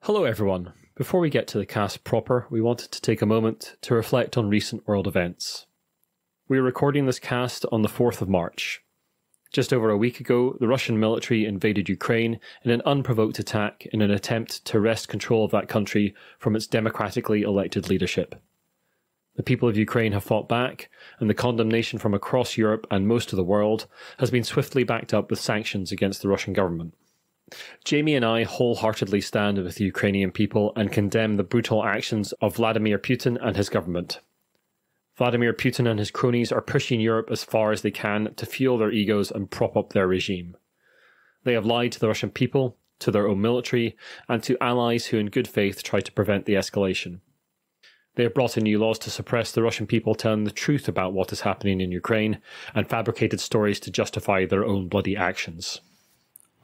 Hello everyone. Before we get to the cast proper, we wanted to take a moment to reflect on recent world events. We are recording this cast on the 4th of March. Just over a week ago, the Russian military invaded Ukraine in an unprovoked attack in an attempt to wrest control of that country from its democratically elected leadership. The people of Ukraine have fought back, and the condemnation from across Europe and most of the world has been swiftly backed up with sanctions against the Russian government. Jamie and I wholeheartedly stand with the Ukrainian people and condemn the brutal actions of Vladimir Putin and his government. Vladimir Putin and his cronies are pushing Europe as far as they can to fuel their egos and prop up their regime. They have lied to the Russian people, to their own military, and to allies who in good faith try to prevent the escalation. They have brought in new laws to suppress the Russian people telling the truth about what is happening in Ukraine, and fabricated stories to justify their own bloody actions.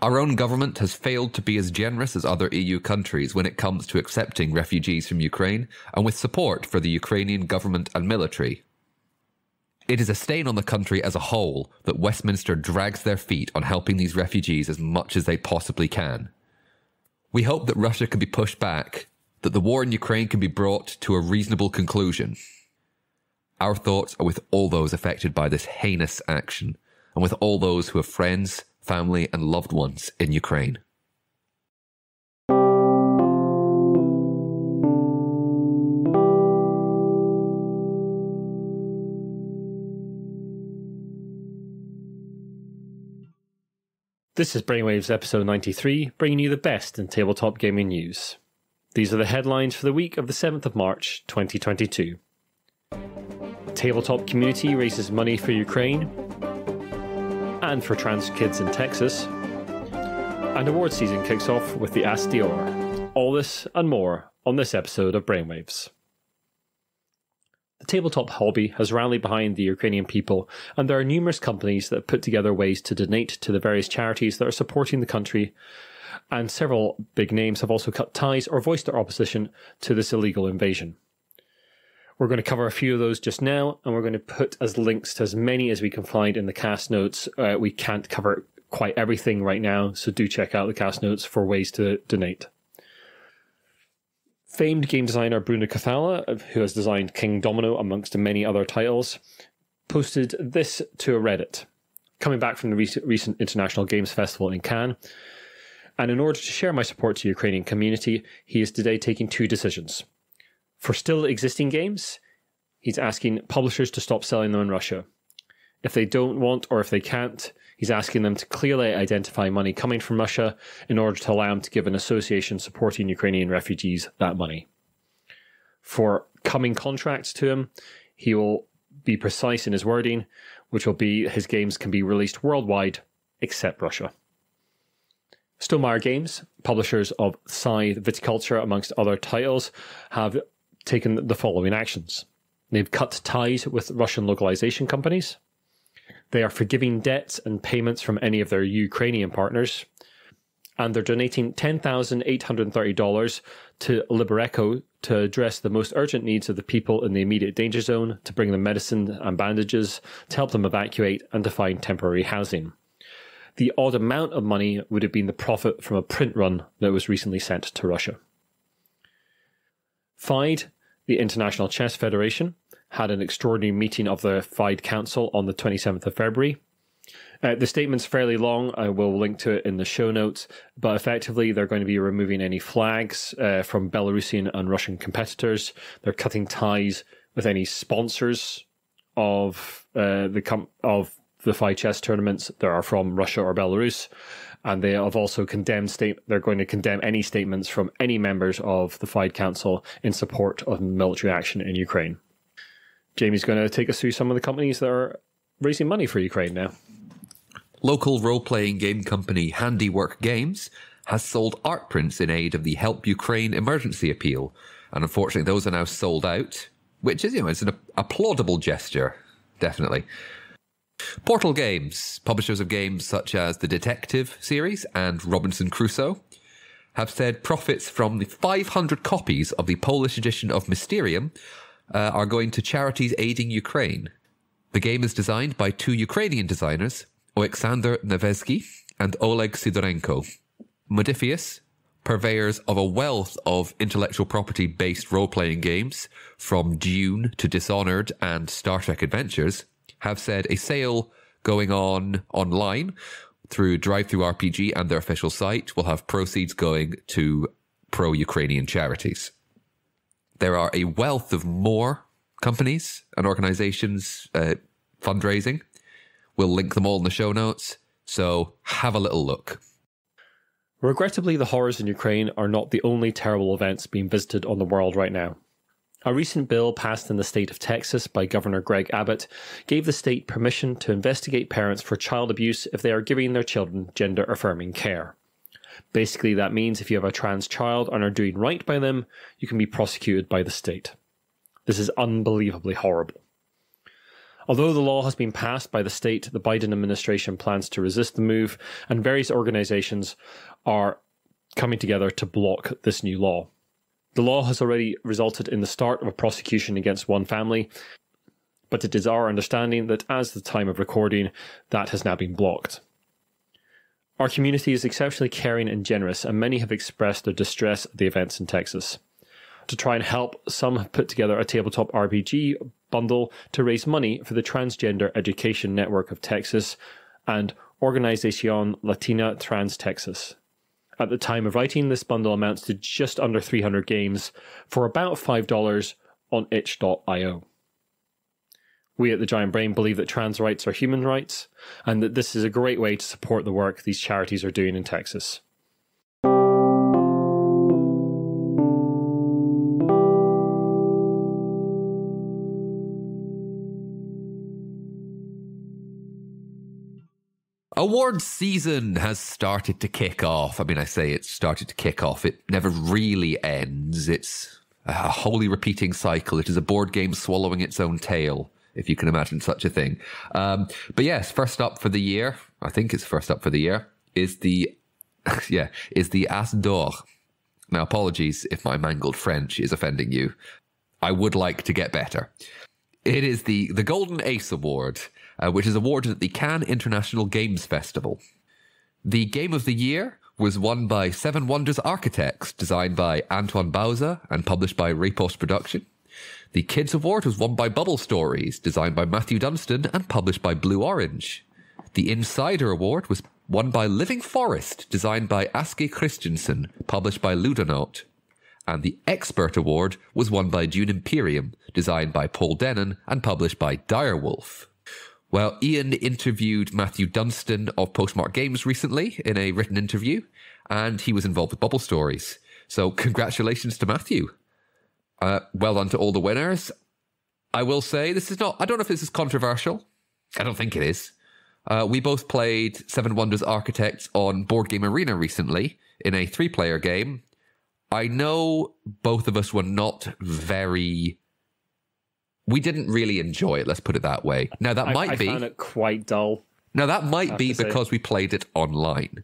Our own government has failed to be as generous as other EU countries when it comes to accepting refugees from Ukraine and with support for the Ukrainian government and military. It is a stain on the country as a whole that Westminster drags their feet on helping these refugees as much as they possibly can. We hope that Russia can be pushed back, that the war in Ukraine can be brought to a reasonable conclusion. Our thoughts are with all those affected by this heinous action, and with all those who have friends, family and loved ones in Ukraine. This is Brainwaves episode 93, bringing you the best in tabletop gaming news. These are the headlines for the week of the 7th of March 2022. Tabletop Community raises money for Ukraine and for trans kids in Texas. And award season kicks off with the As d'Or. All this and more on this episode of Brainwaves. The tabletop hobby has rallied behind the Ukrainian people, and there are numerous companies that have put together ways to donate to the various charities that are supporting the country, and several big names have also cut ties or voiced their opposition to this illegal invasion. We're going to cover a few of those just now, and we're going to put as links to as many as we can find in the cast notes. We can't cover quite everything right now, so do check out the cast notes for ways to donate. Famed game designer Bruno Cathala, who has designed King Domino amongst many other titles, posted this to a Reddit, coming back from the recent International Games Festival in Cannes. And in order to share my support to the Ukrainian community, he is today taking two decisions. For still existing games, he's asking publishers to stop selling them in Russia. If they don't want or if they can't, he's asking them to clearly identify money coming from Russia in order to allow him to give an association supporting Ukrainian refugees that money. For coming contracts to him, he will be precise in his wording, which will be his games can be released worldwide except Russia. Stonemaier Games, publishers of Scythe Viticulture amongst other titles, have taken the following actions. They've cut ties with Russian localization companies. They are forgiving debts and payments from any of their Ukrainian partners. And they're donating $10,830 to Libereco to address the most urgent needs of the people in the immediate danger zone, to bring them medicine and bandages, to help them evacuate and to find temporary housing. The odd amount of money would have been the profit from a print run that was recently sent to Russia. Fide, the International Chess Federation, had an extraordinary meeting of the Fide Council on the 27th of February. The statement's fairly long. I will link to it in the show notes, but effectively they're going to be removing any flags from Belarusian and Russian competitors. They're cutting ties with any sponsors of the Fide chess tournaments that are from Russia or Belarus, and they have also they're going to condemn any statements from any members of the Fide Council in support of military action in Ukraine. Jamie's going to take us through some of the companies that are raising money for Ukraine now. Local role-playing game company Handiwork Games has sold art prints in aid of the Help Ukraine emergency appeal, and unfortunately those are now sold out, which is, it's an applaudable gesture, definitely. Portal Games, publishers of games such as the Detective series and Robinson Crusoe, have said profits from the 500 copies of the Polish edition of Mysterium are going to charities aiding Ukraine. The game is designed by two Ukrainian designers, Oleksandr Neveski and Oleg Sidorenko. Modiphius, purveyors of a wealth of intellectual property-based role-playing games, from Dune to Dishonored and Star Trek Adventures, have said a sale going on online through DriveThruRPG and their official site will have proceeds going to pro-Ukrainian charities. There are a wealth of more companies and organizations fundraising. We'll link them all in the show notes, so have a little look. Regrettably, the horrors in Ukraine are not the only terrible events being visited on the world right now. A recent bill passed in the state of Texas by Governor Greg Abbott gave the state permission to investigate parents for child abuse if they are giving their children gender-affirming care. Basically, that means if you have a trans child and are doing right by them, you can be prosecuted by the state. This is unbelievably horrible. Although the law has been passed by the state, the Biden administration plans to resist the move, and various organizations are coming together to block this new law. The law has already resulted in the start of a prosecution against one family, but it is our understanding that as of the time of recording, that has now been blocked. Our community is exceptionally caring and generous, and many have expressed their distress at the events in Texas. To try and help, some have put together a tabletop RPG bundle to raise money for the Transgender Education Network of Texas and Organización Latina Trans Texas. At the time of writing, this bundle amounts to just under 300 games for about $5 on itch.io. We at the Giant Brain believe that trans rights are human rights, and that this is a great way to support the work these charities are doing in Texas. Awards season has started to kick off. I mean, I say it's started to kick off. It never really ends. It's a wholly repeating cycle. It is a board game swallowing its own tail, if you can imagine such a thing. But yes, first up for the year, I think it's first up for the year, is the As d'Or. Now, apologies if my mangled French is offending you. I would like to get better. It is the Golden Ace Award, which is awarded at the Cannes International Games Festival. The Game of the Year was won by Seven Wonders Architects, designed by Antoine Bauza and published by Repost Production. The Kids Award was won by Bubble Stories, designed by Matthew Dunstan and published by Blue Orange. The Insider Award was won by Living Forest, designed by Aske Christensen, published by Ludonaut. And the Expert Award was won by Dune Imperium, designed by Paul Denon and published by Direwolf. Well, Iain interviewed Matthew Dunstan of Postmark Games recently in a written interview, and he was involved with Bubble Stories. So congratulations to Matthew. Well done to all the winners. I will say, I don't know if this is controversial. I don't think it is. We both played Seven Wonders Architects on Board Game Arena recently in a 3-player game. I know both of us were not we didn't really enjoy it, let's put it that way. Now, that might be... I found it quite dull. Now, that might be because we played it online.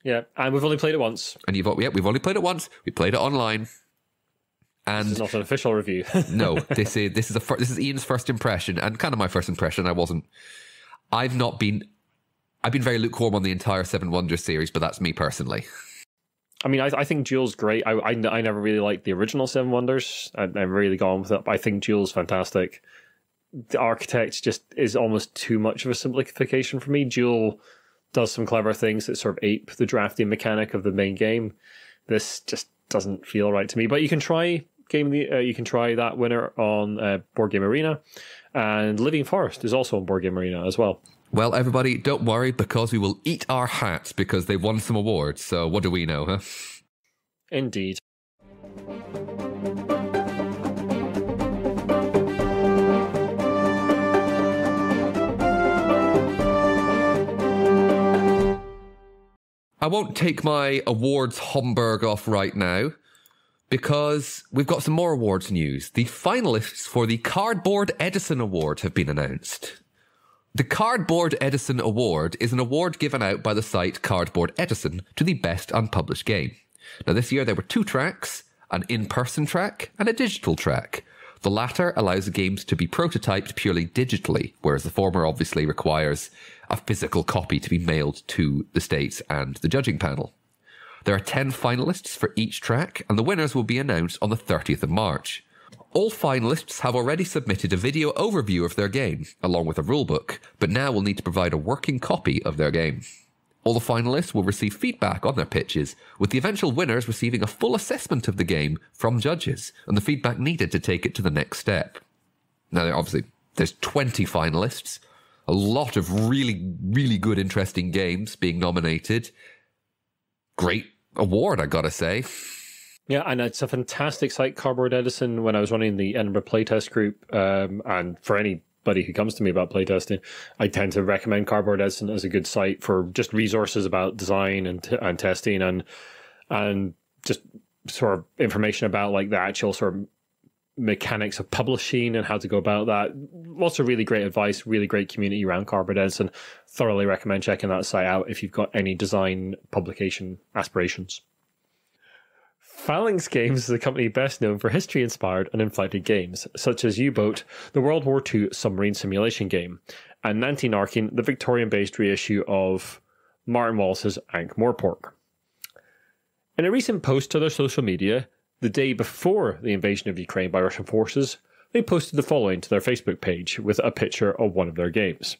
Yeah, and we've only played it once. And we've only played it once. We played it online. And this is not an official review. No, this is Ian's first impression, and kind of my first impression. I've been very lukewarm on the entire Seven Wonders series, but that's me personally. I mean, I think Jules' great. I never really liked the original Seven Wonders. I've really gone with it, but I think Jules' fantastic. The Architect just is almost too much of a simplification for me. Jules does some clever things that sort of ape the drafting mechanic of the main game. This just doesn't feel right to me. But you can try that winner on Board Game Arena, and Living Forest is also on Board Game Arena as well. Well, everybody, don't worry, because we will eat our hats because they've won some awards. So what do we know, huh? Indeed. I won't take my awards Homburg off right now, because we've got some more awards news. The finalists for the Cardboard Edison Award have been announced. The Cardboard Edison Award is an award given out by the site Cardboard Edison to the best unpublished game. Now, this year there were 2 tracks, an in-person track and a digital track. The latter allows the games to be prototyped purely digitally, whereas the former obviously requires a physical copy to be mailed to the States and the judging panel. There are 10 finalists for each track, and the winners will be announced on the 30th of March. All finalists have already submitted a video overview of their game, along with a rulebook, but now will need to provide a working copy of their game. All the finalists will receive feedback on their pitches, with the eventual winners receiving a full assessment of the game from judges, and the feedback needed to take it to the next step. Now, obviously, there's 20 finalists, a lot of really, really good, interesting games being nominated. Great award, I gotta say. Yeah, and it's a fantastic site, Cardboard Edison. When I was running the Edinburgh playtest group, and for anybody who comes to me about playtesting, I tend to recommend Cardboard Edison as a good site for just resources about design and testing and just sort of information about like the actual sort of mechanics of publishing and how to go about that. Lots of really great advice, really great community around Cardboard Edison. Thoroughly recommend checking that site out if you've got any design publication aspirations. Phalanx Games is a company best known for history-inspired and inflected games, such as U-Boat, the World War II submarine simulation game, and Nanty Narkin, the Victorian-based reissue of Martin Wallace's Ankh-Morpork. In a recent post to their social media, the day before the invasion of Ukraine by Russian forces, they posted the following to their Facebook page with a picture of one of their games.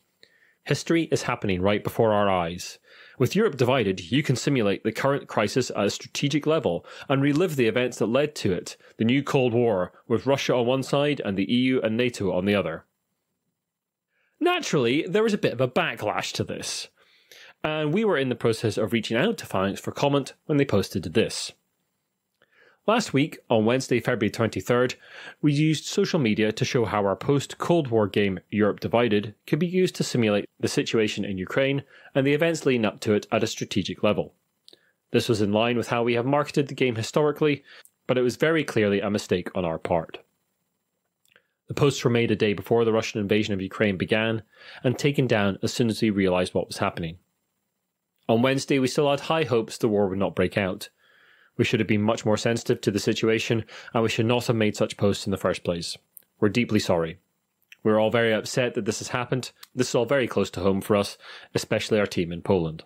History is happening right before our eyes. With Europe divided, you can simulate the current crisis at a strategic level and relive the events that led to it, the new Cold War, with Russia on one side and the EU and NATO on the other. Naturally, there was a bit of a backlash to this, and we were in the process of reaching out to Phalanx for comment when they posted this. Last week, on Wednesday, February 23rd, we used social media to show how our post-Cold War game Europe Divided could be used to simulate the situation in Ukraine and the events leading up to it at a strategic level. This was in line with how we have marketed the game historically, but it was very clearly a mistake on our part. The posts were made a day before the Russian invasion of Ukraine began and taken down as soon as we realised what was happening. On Wednesday, we still had high hopes the war would not break out. We should have been much more sensitive to the situation, and we should not have made such posts in the first place. We're deeply sorry. We're all very upset that this has happened. This is all very close to home for us, especially our team in Poland.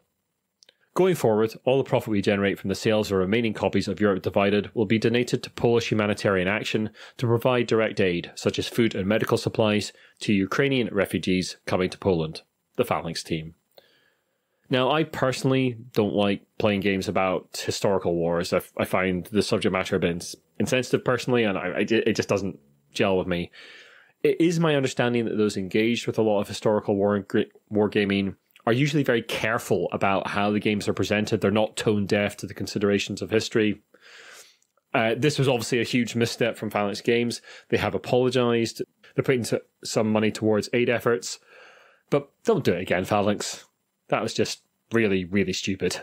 Going forward, all the profit we generate from the sales of remaining copies of Europe Divided will be donated to Polish humanitarian action to provide direct aid, such as food and medical supplies, to Ukrainian refugees coming to Poland, the Phalanx team. Now, I personally don't like playing games about historical wars. I find the subject matter a bit insensitive personally, and it just doesn't gel with me. It is my understanding that those engaged with a lot of historical wargaming are usually very careful about how the games are presented. They're not tone deaf to the considerations of history. This was obviously a huge misstep from Phalanx Games. They have apologised. They're putting some money towards aid efforts. But don't do it again, Phalanx. That was just really, really stupid.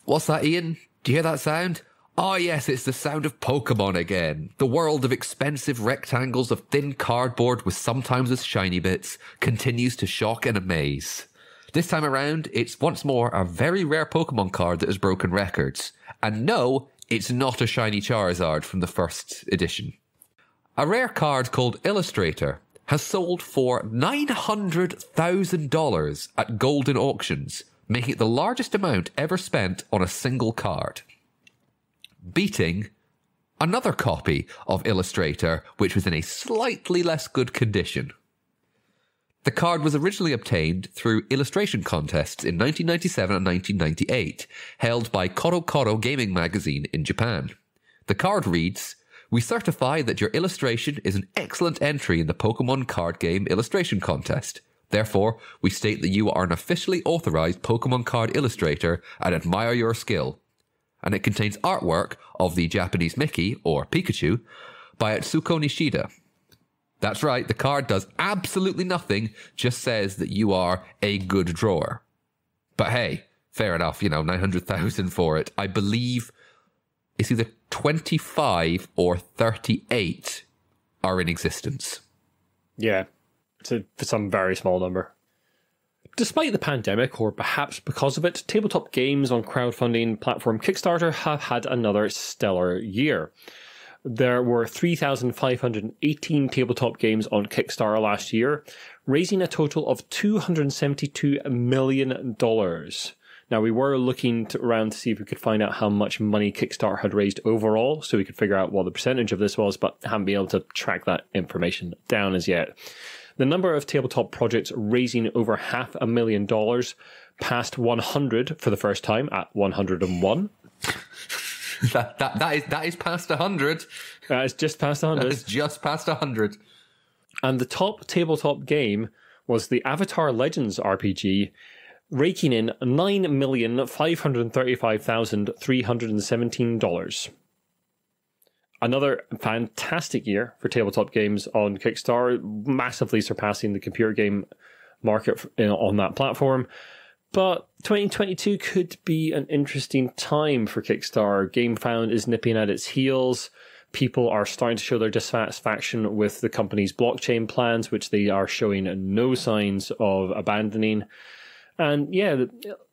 What's that, Ian? Do you hear that sound? Oh yes, it's the sound of Pokemon again. The world of expensive rectangles of thin cardboard with sometimes with shiny bits continues to shock and amaze. This time around, it's once more a very rare Pokemon card that has broken records. And no, it's not a shiny Charizard from the first edition. A rare card called Illustrator has sold for $900,000 at Golden Auctions, making it the largest amount ever spent on a single card, beating another copy of Illustrator, which was in a slightly less good condition. The card was originally obtained through illustration contests in 1997 and 1998, held by Koro Koro Gaming Magazine in Japan. The card reads, "We certify that your illustration is an excellent entry in the Pokemon card game illustration contest. Therefore, we state that you are an officially authorized Pokemon card illustrator and admire your skill." And it contains artwork of the Japanese Mickey, or Pikachu, by Atsuko Nishida. That's right, the card does absolutely nothing, just says that you are a good drawer. But hey, fair enough, 900,000 for it. I believe it's either 25 or 38 are in existence. Yeah, it's some very small number. Despite the pandemic, or perhaps because of it, tabletop games on crowdfunding platform Kickstarter have had another stellar year. There were 3,518 tabletop games on Kickstarter last year, raising a total of $272 million. Now, we were looking around to see if we could find out how much money Kickstarter had raised overall, so we could figure out what the percentage of this was, but haven't been able to track that information down as yet. The number of tabletop projects raising over $500,000 passed 100 for the first time at 101. That is past 100. That is just past 100. That is just past 100. And the top tabletop game was the Avatar Legends RPG, raking in $9,535,317. Another fantastic year for tabletop games on Kickstarter, massively surpassing the computer game market on that platform. But 2022 could be an interesting time for Kickstarter. GameFound is nipping at its heels. People are starting to show their dissatisfaction with the company's blockchain plans, which they are showing no signs of abandoning. And yeah,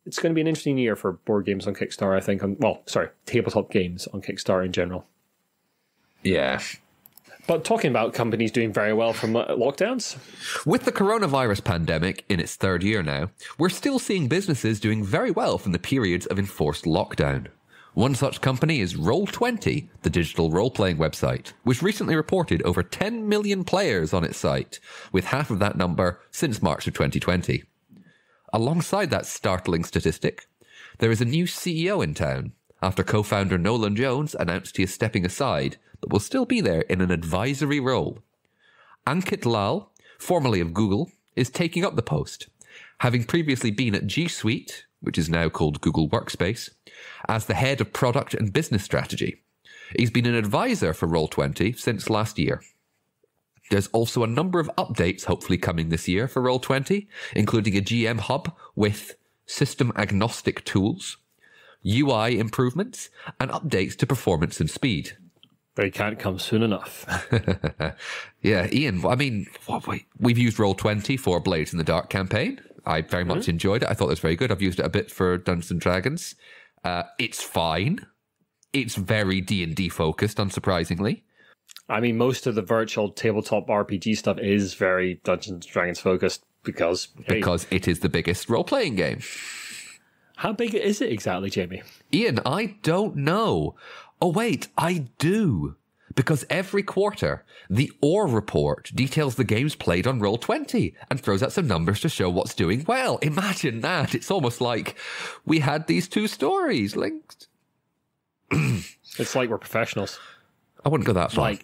it's going to be an interesting year for board games on Kickstarter, I think. Tabletop games on Kickstarter in general. Yeah. But talking about companies doing very well from lockdowns. With the coronavirus pandemic in its third year now, we're still seeing businesses doing very well from the periods of enforced lockdown. One such company is Roll20, the digital role-playing website, which recently reported over 10 million players on its site, with half of that number since March of 2020. Alongside that startling statistic, there is a new CEO in town, after co-founder Nolan Jones announced he is stepping aside, but will still be there in an advisory role. Ankit Lal, formerly of Google, is taking up the post, having previously been at G Suite, which is now called Google Workspace, as the head of product and business strategy. He's been an advisor for Roll20 since last year. There's also a number of updates hopefully coming this year for Roll20, including a GM hub with system-agnostic tools, UI improvements, and updates to performance and speed. They can't come soon enough. Yeah, Ian, I mean, we've used Roll20 for Blades in the Dark campaign. I very much enjoyed it. I thought it was very good. I've used it a bit for Dungeons and Dragons. It's fine. It's very D&D focused, unsurprisingly. I mean, most of the virtual tabletop RPG stuff is very Dungeons and Dragons focused because it is the biggest role-playing game. How big is it exactly, Jamie? Ian, I don't know. Oh, wait, I do. Because every quarter, the OR report details the games played on Roll20 and throws out some numbers to show what's doing well. Imagine that. It's almost like we had these two stories linked. It's like we're professionals. I wouldn't go that far. I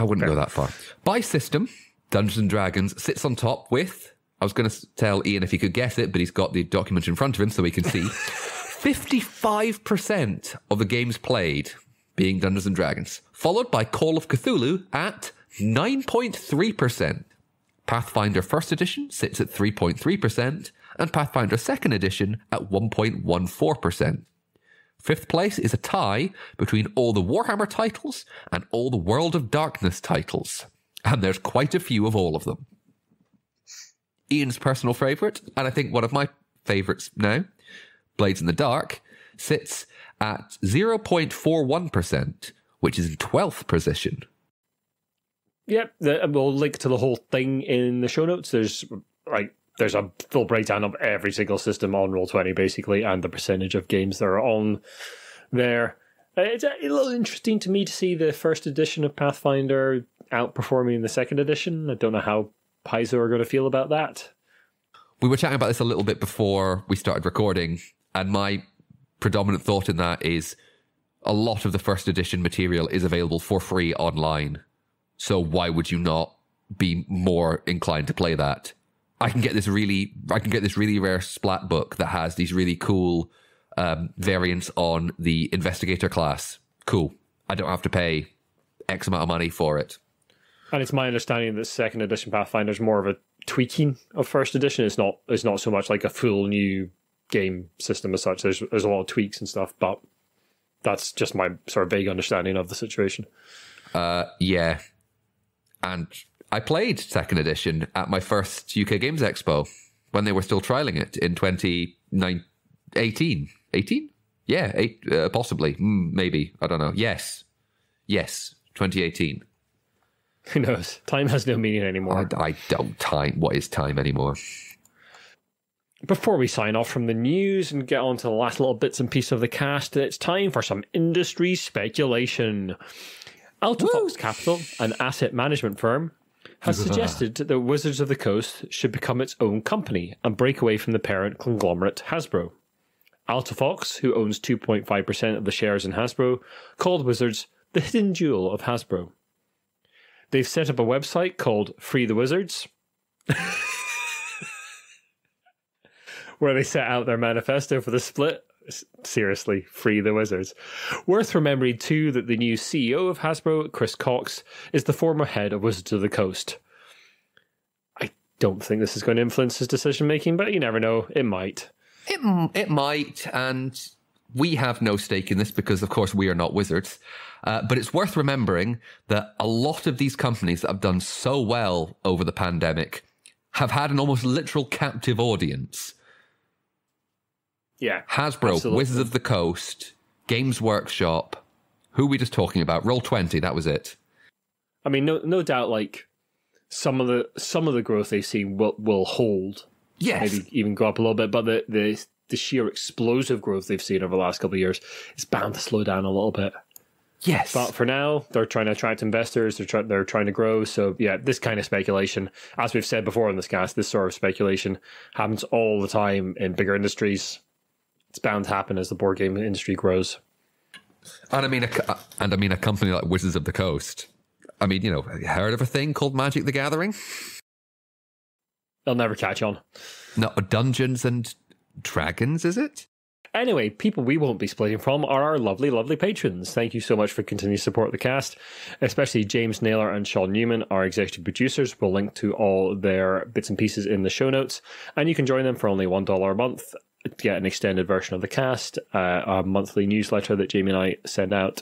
wouldn't go that far. By system, Dungeons & Dragons sits on top with, I was going to tell Ian if he could guess it, but he's got the document in front of him so he can see, 55% of the games played being Dungeons & Dragons, followed by Call of Cthulhu at 9.3%. Pathfinder 1st Edition sits at 3.3%, and Pathfinder 2nd Edition at 1.14%. Fifth place is a tie between all the Warhammer titles and all the World of Darkness titles, and there's quite a few of all of them. Ian's personal favourite, and I think one of my favourites now, Blades in the Dark, sits at 0.41%, which is in 12th position. Yep, we'll link to the whole thing in the show notes. There's a full breakdown of every single system on Roll20, basically, and the percentage of games that are on there. It's a little interesting to me to see the first edition of Pathfinder outperforming the second edition. I don't know how Paizo are going to feel about that. We were chatting about this a little bit before we started recording, and my predominant thought in that is a lot of the first edition material is available for free online. So why would you not be more inclined to play that? I can get this really rare splat book that has these really cool variants on the investigator class. Cool. I don't have to pay X amount of money for it. And it's my understanding that second edition Pathfinder is more of a tweaking of first edition. It's not so much like a full new game system as such. There's a lot of tweaks and stuff, but that's just my sort of vague understanding of the situation. Yeah. And I played second edition at my first UK Games Expo when they were still trialing it in 2018. 18? Yeah, possibly. Maybe. I don't know. Yes, 2018. Who knows? Time has no meaning anymore. I don't time. What is time anymore? Before we sign off from the news and get on to the last little bits and pieces of the cast, it's time for some industry speculation. Altifox Capital, an asset management firm, has suggested that Wizards of the Coast should become its own company and break away from the parent conglomerate Hasbro. Altifox, who owns 2.5% of the shares in Hasbro, called Wizards the hidden jewel of Hasbro. They've set up a website called Free the Wizards, where they set out their manifesto for the split. Seriously, Free the Wizards. Worth remembering too that the new CEO of Hasbro, Chris Cox, is the former head of Wizards of the Coast. I don't think this is going to influence his decision making, but you never know, it might. It might, and we have no stake in this because, of course, we are not wizards. But it's worth remembering that a lot of these companies that have done so well over the pandemic have had an almost literal captive audience. Yeah, Hasbro, absolutely. Wizards of the Coast, Games Workshop. Who are we just talking about? Roll20, that was it. I mean, no doubt, like some of the growth they've seen will hold. Yes, Maybe even go up a little bit, but the sheer explosive growth they've seen over the last couple of years is bound to slow down a little bit. yes. But for now, they're trying to attract investors. They're trying to grow. So yeah, this kind of speculation, as we've said before in this cast, this sort of speculation happens all the time in bigger industries. It's bound to happen as the board game industry grows. And I mean, a company like Wizards of the Coast. I mean, you know, heard of a thing called Magic the Gathering? They'll never catch on. No, Dungeons and Dragons, is it? Anyway, people we won't be splitting from are our lovely, lovely patrons. Thank you so much for continuing to support the cast, especially James Naylor and Shaun Newan, our executive producers. We'll link to all their bits and pieces in the show notes, and you can join them for only $1 a month to get an extended version of the cast, a monthly newsletter that Jamie and I send out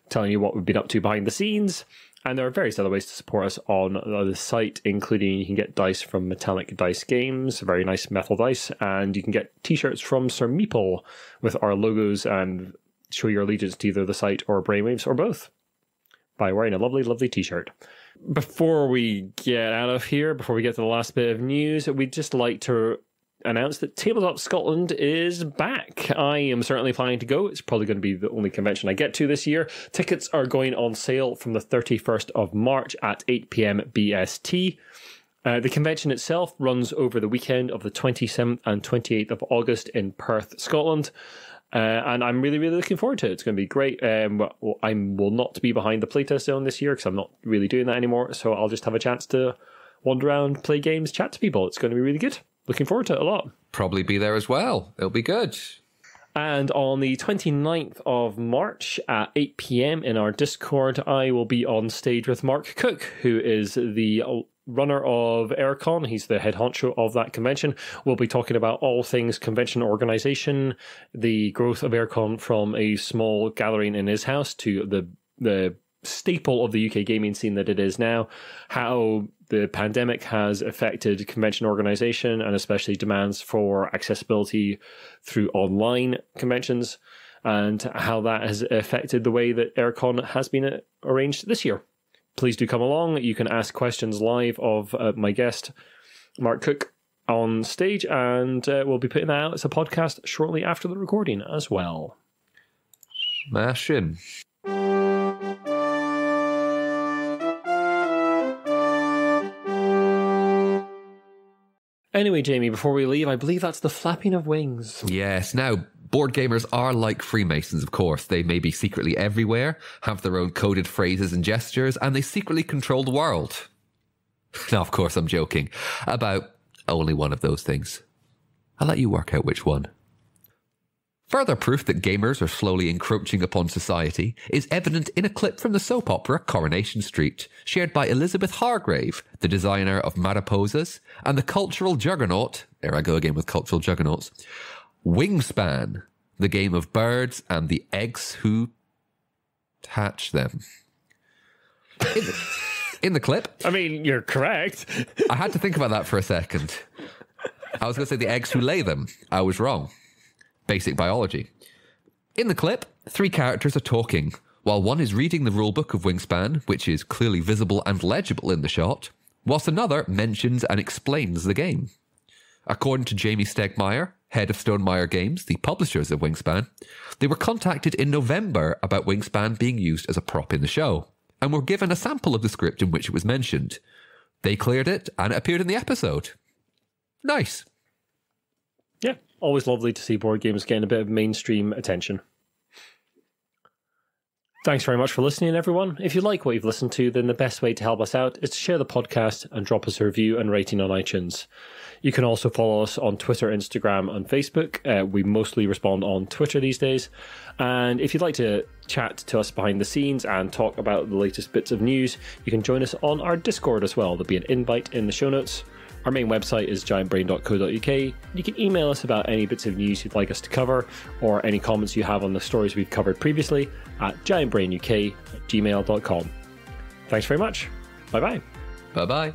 telling you what we've been up to behind the scenes. And there are various other ways to support us on the site, including you can get dice from Metallic Dice Games, very nice metal dice, and you can get t-shirts from Sir Meeple with our logos and show your allegiance to either the site or Brainwaves or both by wearing a lovely, lovely t-shirt. Before we get out of here, before we get to the last bit of news, we'd just like to announce that Tabletop Scotland is back. I am certainly planning to go. It's probably going to be the only convention I get to this year. Tickets are going on sale from the 31st of March at 8 p.m. BST. The convention itself runs over the weekend of the 27th and 28th of August in Perth, Scotland. And I'm really, really looking forward to it. It's going to be great. I will not be behind the playtest zone this year because I'm not really doing that anymore. So I'll just have a chance to wander around, play games, chat to people. It's going to be really good. Looking forward to it a lot. Probably be there as well. It'll be good. And on the 29th of March at 8 p.m. in our Discord, I will be on stage with Mark Cook, who is the runner of Aircon. He's the head honcho of that convention. We'll be talking about all things convention organization, the growth of Aircon from a small gathering in his house to the staple of the UK gaming scene that it is now, how the pandemic has affected convention organization and especially demands for accessibility through online conventions, and how that has affected the way that Aircon has been arranged this year. Please do come along. You can ask questions live of my guest, Mark Cook, on stage, and we'll be putting that out as a podcast shortly after the recording as well. Smashing. Anyway, Jamie, before we leave, I believe that's the flapping of wings. Yes. Now, board gamers are like Freemasons, of course. They may be secretly everywhere, have their own coded phrases and gestures, and they secretly control the world. Now, of course, I'm joking about only one of those things. I'll let you work out which one. Further proof that gamers are slowly encroaching upon society is evident in a clip from the soap opera Coronation Street, shared by Elizabeth Hargrave, the designer of Mariposas, and the cultural juggernaut, there I go again with cultural juggernauts, Wingspan, the game of birds and the eggs who hatch them. In the clip... I mean, you're correct. I had to think about that for a second. I was going to say the eggs who lay them. I was wrong. Basic biology. In the clip, 3 characters are talking, while one is reading the rulebook of Wingspan, which is clearly visible and legible in the shot, whilst another mentions and explains the game. According to Jamie Stegmaier, head of Stonemaier Games, the publishers of Wingspan, they were contacted in November about Wingspan being used as a prop in the show, and were given a sample of the script in which it was mentioned. They cleared it, and it appeared in the episode. Nice. Yeah, always lovely to see board games getting a bit of mainstream attention. Thanks very much for listening, everyone. If you like what you've listened to, then the best way to help us out is to share the podcast and drop us a review and rating on iTunes. You can also follow us on Twitter, Instagram, and Facebook. We mostly respond on Twitter these days. And if you'd like to chat to us behind the scenes and talk about the latest bits of news, you can join us on our Discord as well. There'll be an invite in the show notes. Our main website is giantbrain.co.uk. You can email us about any bits of news you'd like us to cover or any comments you have on the stories we've covered previously at giantbrainuk@gmail.com. Thanks very much. Bye-bye. Bye-bye.